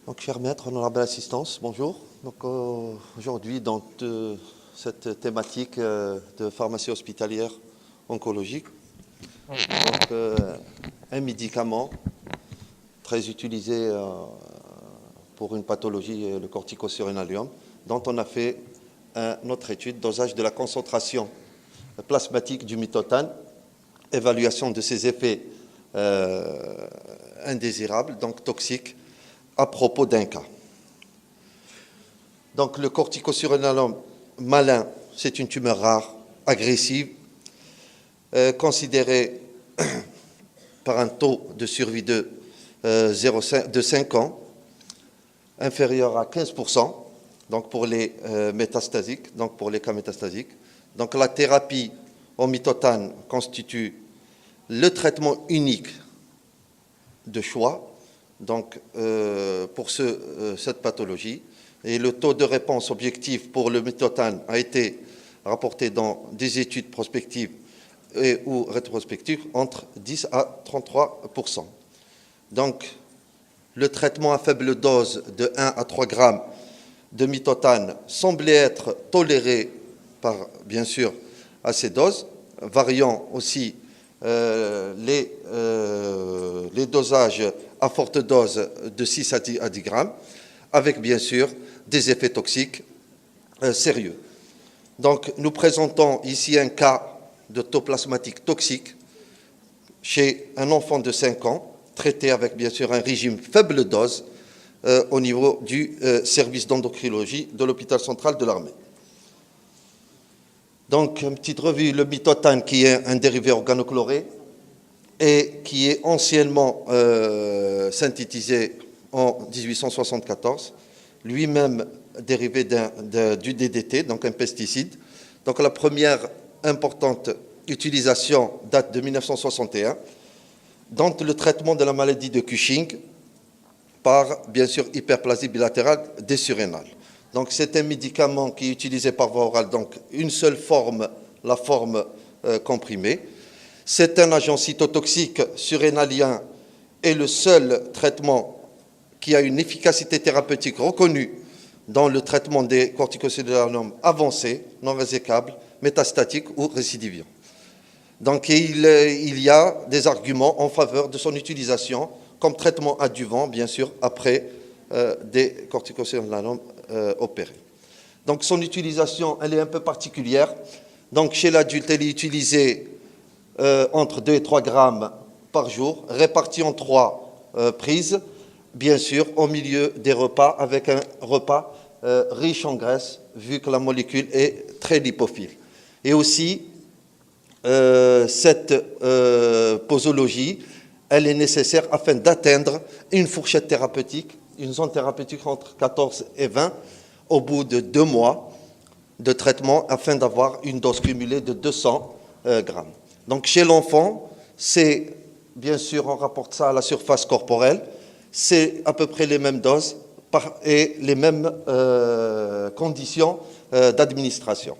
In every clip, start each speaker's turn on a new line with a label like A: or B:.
A: Donc, cher maître, honorable assistance, bonjour. Donc, aujourd'hui, dans cette thématique de pharmacie hospitalière oncologique, donc, un médicament très utilisé pour une pathologie, le corticosurrénalium, dont on a fait notre étude, dosage de la concentration plasmatique du mitotane, évaluation de ses effets indésirables, donc toxiques, à propos d'un cas. Donc le corticosurrénalium malin, c'est une tumeur rare, agressive, considérée par un taux de survie de 5 ans, inférieur à 15%, donc pour les métastasiques, donc pour les cas métastasiques. Donc la thérapie au mitotane constitue le traitement unique de choix, donc, pour cette pathologie. Et le taux de réponse objectif pour le mitotane a été rapporté dans des études prospectives ou rétrospectives entre 10 à 33%. Donc, le traitement à faible dose de 1 à 3 grammes de mitotane semblait être toléré par, bien sûr, à ces doses, variant aussi les dosages à forte dose de 6 à 10 grammes, avec bien sûr des effets toxiques sérieux. Donc nous présentons ici un cas de taux plasmatique toxique chez un enfant de 5 ans, traité avec bien sûr un régime faible dose au niveau du service d'endocrinologie de l'hôpital central de l'armée. Donc, une petite revue, le mitotane qui est un dérivé organochloré et qui est anciennement synthétisé en 1874, lui-même dérivé du DDT, donc un pesticide. Donc la première importante utilisation date de 1961, dans le traitement de la maladie de Cushing par, bien sûr, hyperplasie bilatérale des surrénales. Donc c'est un médicament qui est utilisé par voie orale, donc une seule forme, la forme comprimée. C'est un agent cytotoxique surrénalien et le seul traitement qui a une efficacité thérapeutique reconnue dans le traitement des corticosurrénaliums avancés, non résécables, métastatiques ou récidiviants. Donc il y a des arguments en faveur de son utilisation comme traitement adjuvant, bien sûr, après des corticosurrénaliums opérés. Donc son utilisation, elle est un peu particulière. Donc chez l'adulte, elle est utilisée entre 2 et 3 grammes par jour, répartis en 3 prises, bien sûr, au milieu des repas, avec un repas riche en graisse, vu que la molécule est très lipophile. Et aussi, cette posologie, elle est nécessaire afin d'atteindre une fourchette thérapeutique, une zone thérapeutique entre 14 et 20, au bout de 2 mois de traitement, afin d'avoir une dose cumulée de 200 grammes. Donc chez l'enfant, c'est, bien sûr, on rapporte ça à la surface corporelle, c'est à peu près les mêmes doses et les mêmes conditions d'administration.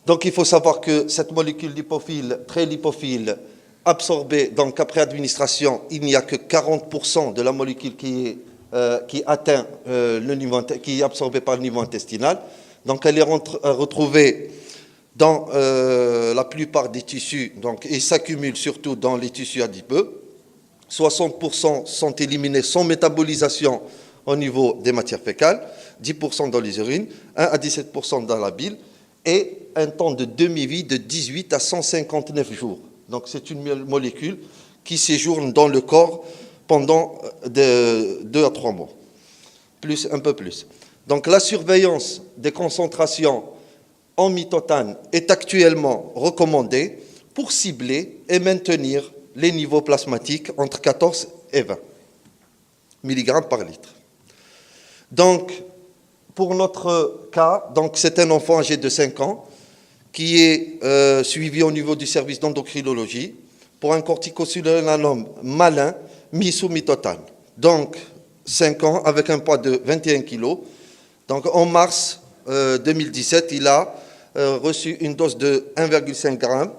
A: Donc il faut savoir que cette molécule lipophile, très lipophile, absorbée, donc après administration, il n'y a que 40% de la molécule qui atteint le niveau, qui est absorbée par le niveau intestinal. Donc elle est retrouvée dans la plupart des tissus, donc, et s'accumule surtout dans les tissus adipeux. 60% sont éliminés sans métabolisation au niveau des matières fécales, 10% dans les urines, 1 à 17% dans la bile, et un temps de demi-vie de 18 à 159 jours. Donc c'est une molécule qui séjourne dans le corps pendant 2 à 3 mois, un peu plus. Donc la surveillance des concentrations en mitotane est actuellement recommandée pour cibler et maintenir les niveaux plasmatiques entre 14 et 20 mg par litre. Donc, pour notre cas, donc c'est un enfant âgé de 5 ans qui est suivi au niveau du service d'endocrinologie pour un corticosurrénalium malin mis sous mitotane. Donc, 5 ans avec un poids de 21 kg. Donc, en mars 2017, il a reçu une dose de 1,5 g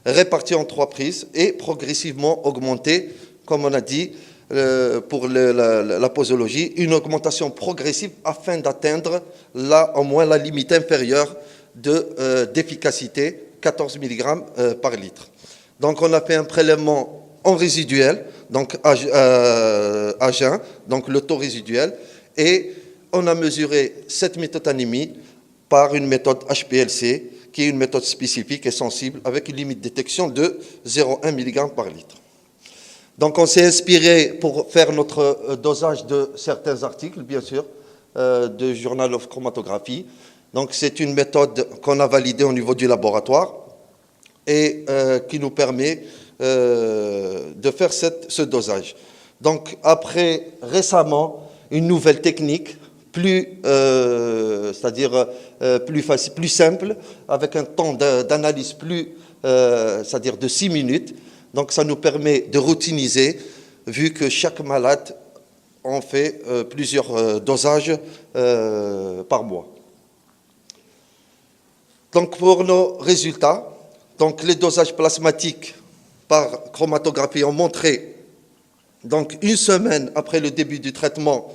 A: répartie en 3 prises et progressivement augmentée comme on a dit, pour la posologie, une augmentation progressive afin d'atteindre au moins la limite inférieure d'efficacité, 14 mg par litre. Donc on a fait un prélèvement en résiduel, donc à jeun, donc le taux résiduel, et on a mesuré cette méthotanémie par une méthode HPLC, qui est une méthode spécifique et sensible, avec une limite de détection de 0,1 mg par litre. Donc on s'est inspiré pour faire notre dosage de certains articles, bien sûr, de Journal of Chromatographie. Donc c'est une méthode qu'on a validée au niveau du laboratoire et qui nous permet de faire ce dosage. Donc après, récemment, une nouvelle technique, c'est-à-dire plus facile, plus simple, avec un temps d'analyse c'est-à-dire de 6 minutes. Donc ça nous permet de routiniser, vu que chaque malade en fait plusieurs dosages par mois. Donc pour nos résultats, donc les dosages plasmatiques par chromatographie ont montré, donc une semaine après le début du traitement,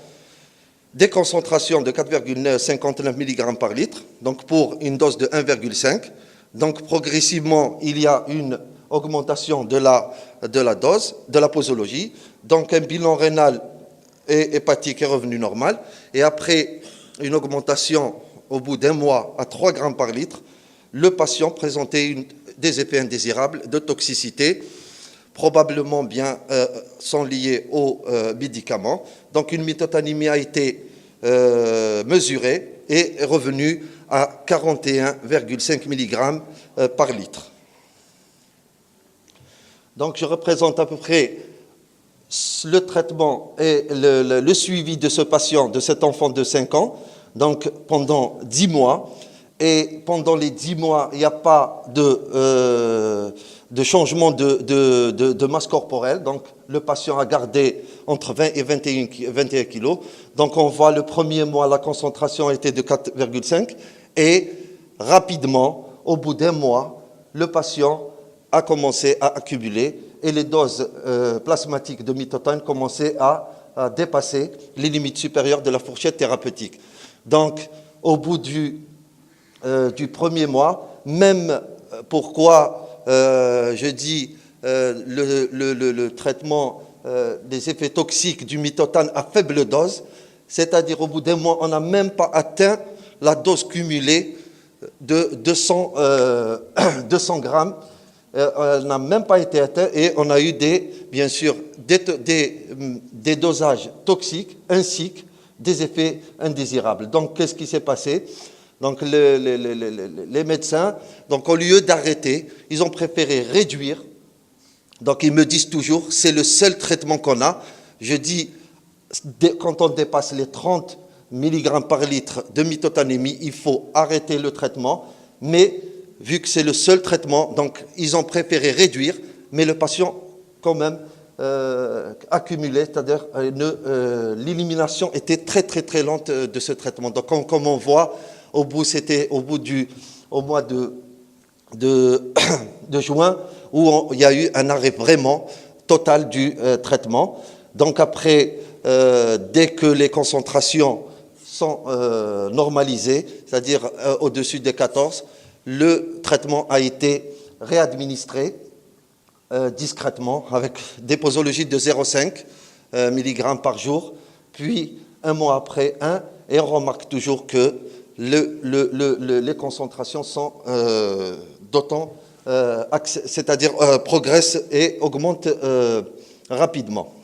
A: des concentrations de 4,59 mg par litre, donc pour une dose de 1,5. Donc progressivement, il y a une augmentation de la dose, de la posologie. Donc un bilan rénal et hépatique est revenu normal. Et après une augmentation au bout d'un mois à 3 grammes par litre, le patient présentait des effets indésirables de toxicité, probablement sont liés aux médicaments. Donc une méthotanémie a été mesurée et est revenue à 41,5 mg par litre. Donc je représente à peu près le traitement et le suivi de ce patient, de cet enfant de 5 ans, donc pendant 10 mois. Et pendant les 10 mois, il n'y a pas de changement de masse corporelle. Donc, le patient a gardé entre 20 et 21 kg. Donc, on voit le premier mois, la concentration était de 4,5. Et rapidement, au bout d'un mois, le patient a commencé à accumuler et les doses plasmatiques de mitotan commençaient à dépasser les limites supérieures de la fourchette thérapeutique. Donc, au bout du premier mois, même pourquoi je dis le traitement des effets toxiques du mitotan à faible dose, c'est-à-dire au bout d'un mois, on n'a même pas atteint la dose cumulée de 200 grammes, elle n'a même pas été atteinte et on a eu bien sûr des dosages toxiques ainsi que des effets indésirables. Donc qu'est-ce qui s'est passé ? Donc les médecins, donc au lieu d'arrêter, ils ont préféré réduire. Donc ils me disent toujours, c'est le seul traitement qu'on a. Je dis, quand on dépasse les 30 mg par litre de mitotanémie, il faut arrêter le traitement. Mais vu que c'est le seul traitement, donc ils ont préféré réduire, mais le patient quand même accumulait, c'est-à-dire l'élimination était très très très lente de ce traitement. Donc comme on voit, au mois de juin, où il y a eu un arrêt vraiment total du traitement. Donc après, dès que les concentrations sont normalisées, c'est-à-dire au-dessus des 14, le traitement a été réadministré discrètement avec des posologies de 0,5 mg par jour, puis un mois après 1, et on remarque toujours que les concentrations sont d'autant, c'est-à-dire progressent et augmentent rapidement.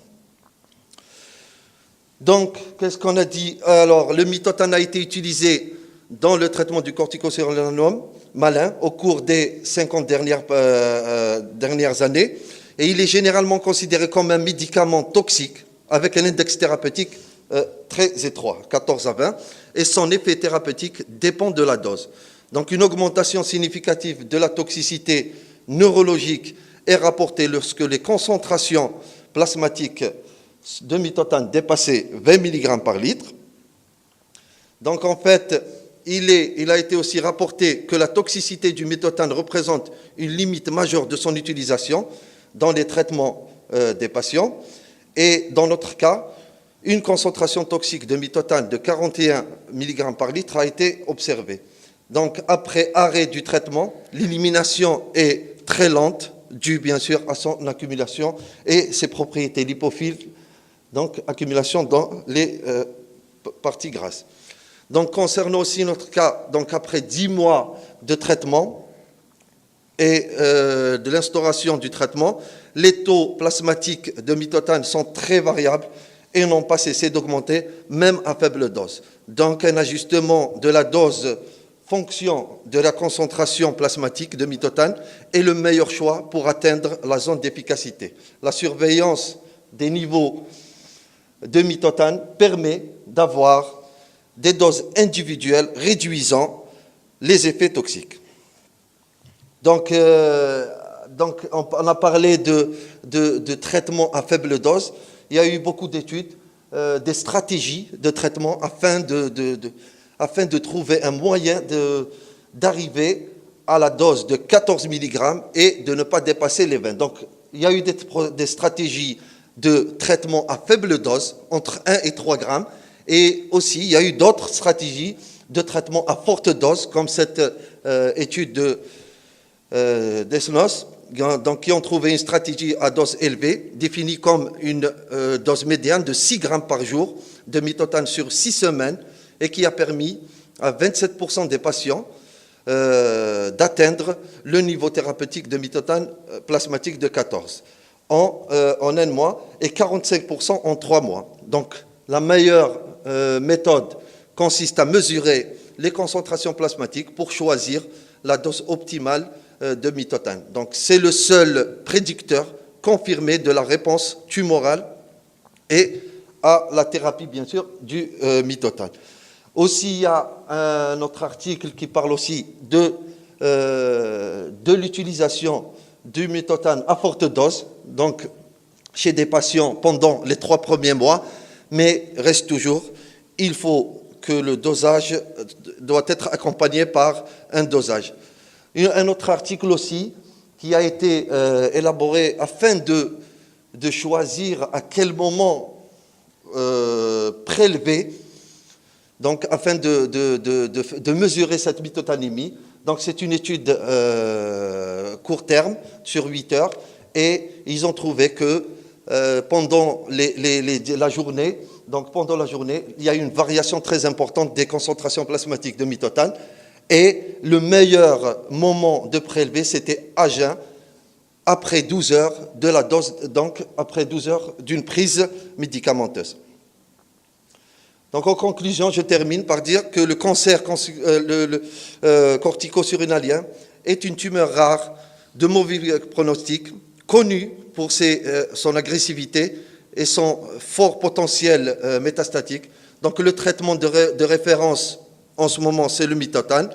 A: Donc, qu'est-ce qu'on a dit? Alors, le mitotan a été utilisé dans le traitement du corticostéroïdome malin au cours des 50 dernières années, et il est généralement considéré comme un médicament toxique avec un index thérapeutique très étroit, 14 à 20, et son effet thérapeutique dépend de la dose. Donc une augmentation significative de la toxicité neurologique est rapportée lorsque les concentrations plasmatiques de mitotan dépassaient 20 mg par litre. Donc en fait, il a été aussi rapporté que la toxicité du mitotan représente une limite majeure de son utilisation dans les traitements des patients. Et dans notre cas, une concentration toxique de mitotane de 41 mg par litre a été observée. Donc, après arrêt du traitement, l'élimination est très lente, due bien sûr à son accumulation et ses propriétés lipophiles, donc accumulation dans les parties grasses. Donc, concernant aussi notre cas, donc après 10 mois de traitement et de l'instauration du traitement, les taux plasmatiques de mitotane sont très variables et n'ont pas cessé d'augmenter, même à faible dose. Donc, un ajustement de la dose fonction de la concentration plasmatique de mitotane est le meilleur choix pour atteindre la zone d'efficacité. La surveillance des niveaux de mitotane permet d'avoir des doses individuelles réduisant les effets toxiques. Donc on a parlé de traitement à faible dose. Il y a eu beaucoup d'études, des stratégies de traitement afin de trouver un moyen d'arriver à la dose de 14 mg et de ne pas dépasser les 20. Donc, il y a eu des stratégies de traitement à faible dose, entre 1 et 3 grammes, et aussi, il y a eu d'autres stratégies de traitement à forte dose, comme cette étude d'Esnos, donc, qui ont trouvé une stratégie à dose élevée, définie comme une dose médiane de 6 grammes par jour de mitotane sur 6 semaines, et qui a permis à 27% des patients d'atteindre le niveau thérapeutique de mitotane plasmatique de 14 en un mois et 45% en 3 mois. Donc, la meilleure méthode consiste à mesurer les concentrations plasmatiques pour choisir la dose optimale de mitotane. Donc, c'est le seul prédicteur confirmé de la réponse tumorale et à la thérapie, bien sûr, du mitotane. Aussi, il y a un autre article qui parle aussi de l'utilisation du mitotane à forte dose, donc chez des patients pendant les 3 premiers mois, mais reste toujours, il faut que le dosage doit être accompagné par un dosage. Un autre article aussi qui a été élaboré afin de choisir à quel moment prélever, donc afin de mesurer cette mitotanémie. Donc c'est une étude court terme sur 8 heures et ils ont trouvé que pendant la journée, il y a une variation très importante des concentrations plasmatiques de mitotane et le meilleur moment de prélever c'était à jeun après 12 heures de la dose, donc après 12 heures d'une prise médicamenteuse. Donc, en conclusion, je termine par dire que le cancer cortico-surrénalien est une tumeur rare de mauvais pronostic, connue pour son agressivité et son fort potentiel métastatique. Donc, le traitement de référence en ce moment, c'est le mitotane.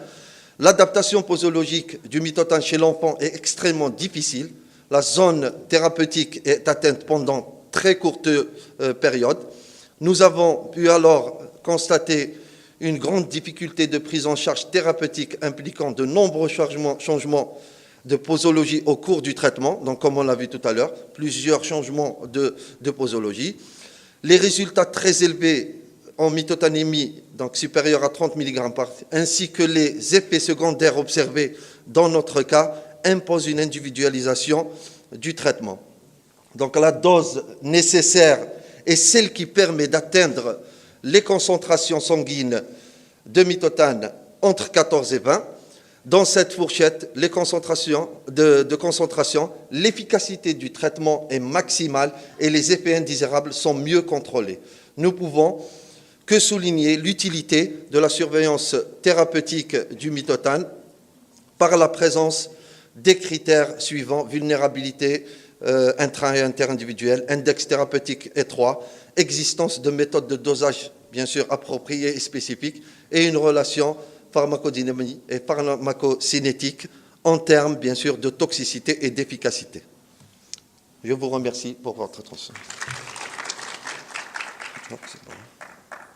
A: L'adaptation posologique du mitotane chez l'enfant est extrêmement difficile. La zone thérapeutique est atteinte pendant très courte période. Nous avons pu alors constater une grande difficulté de prise en charge thérapeutique impliquant de nombreux changements de posologie au cours du traitement, donc comme on l'a vu tout à l'heure, plusieurs changements de posologie. Les résultats très élevés en mitotanémie, donc supérieurs à 30 mg par litre, ainsi que les effets secondaires observés dans notre cas, imposent une individualisation du traitement. Donc la dose nécessaire est celle qui permet d'atteindre les concentrations sanguines de mitotane entre 14 et 20. Dans cette fourchette, les concentrations de concentration, l'efficacité du traitement est maximale et les effets indésirables sont mieux contrôlés. Nous pouvons que souligner l'utilité de la surveillance thérapeutique du mitotane par la présence des critères suivants: vulnérabilité intra- et interindividuelle, index thérapeutique étroit, existence de méthodes de dosage bien sûr appropriées et spécifiques, et une relation pharmacodynamique et pharmacocinétique en termes bien sûr de toxicité et d'efficacité. Je vous remercie pour votre attention.